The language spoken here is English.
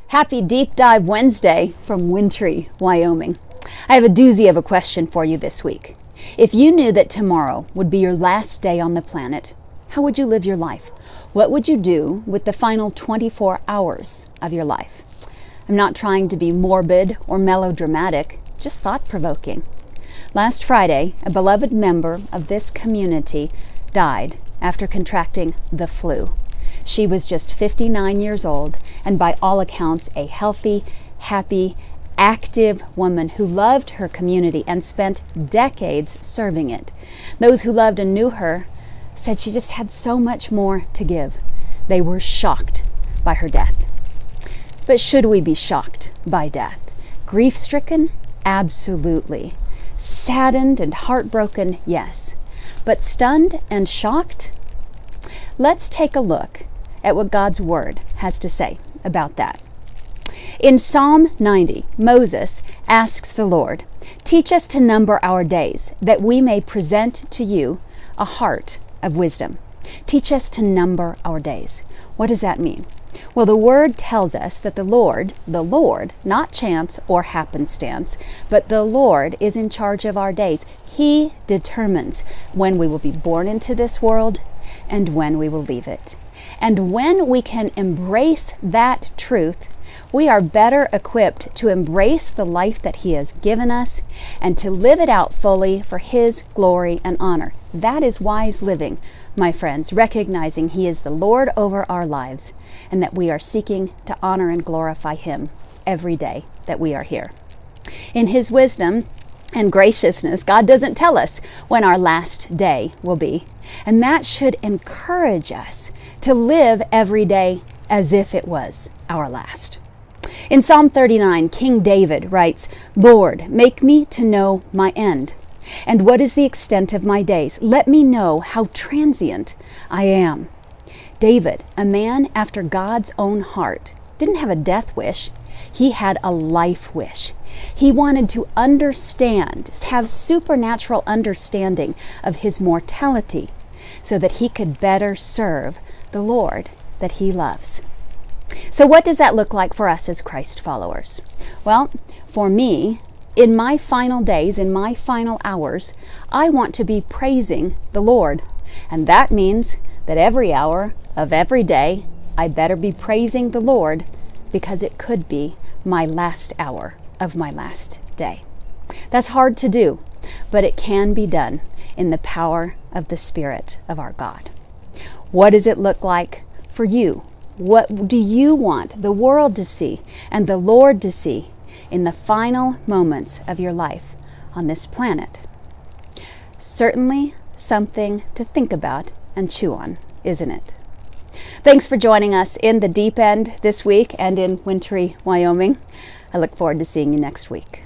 Happy Deep Dive Wednesday from Wintry, Wyoming. I have a doozy of a question for you this week. If you knew that tomorrow would be your last day on the planet, how would you live your life? What would you do with the final 24 hours of your life? I'm not trying to be morbid or melodramatic, just thought-provoking. Last Friday, a beloved member of this community died after contracting the flu. She was just 59 years old and by all accounts a healthy, happy, active woman who loved her community and spent decades serving it. Those who loved and knew her said she just had so much more to give. They were shocked by her death. But should we be shocked by death? Grief-stricken? Absolutely. Saddened and heartbroken? Yes. But stunned and shocked? Let's take a look at what God's Word has to say about that. In Psalm 90, Moses asks the Lord, "Teach us to number our days, that we may present to you a heart of wisdom." Teach us to number our days. What does that mean? Well, the Word tells us that the Lord, not chance or happenstance, but the Lord is in charge of our days. He determines when we will be born into this world and when we will leave it. And when we can embrace that truth, we are better equipped to embrace the life that He has given us and to live it out fully for His glory and honor. That is wise living, my friends, recognizing He is the Lord over our lives and that we are seeking to honor and glorify Him every day that we are here. In His wisdom and graciousness, God doesn't tell us when our last day will be, and that should encourage us to live every day as if it was our last. In Psalm 39, King David writes, "Lord, make me to know my end. And what is the extent of my days? Let me know how transient I am." David, a man after God's own heart, didn't have a death wish. He had a life wish. He wanted to understand, have supernatural understanding of his mortality so that he could better serve the Lord that he loves. So what does that look like for us as Christ followers? Well, for me, in my final days, in my final hours, I want to be praising the Lord. And that means that every hour of every day, I better be praising the Lord because it could be my last hour of my last day. That's hard to do, but it can be done in the power of the Spirit of our God. What does it look like for you? What do you want the world to see and the Lord to see in the final moments of your life on this planet? Certainly something to think about and chew on, isn't it? Thanks for joining us in the deep end this week and in Wintry, Wyoming. I look forward to seeing you next week.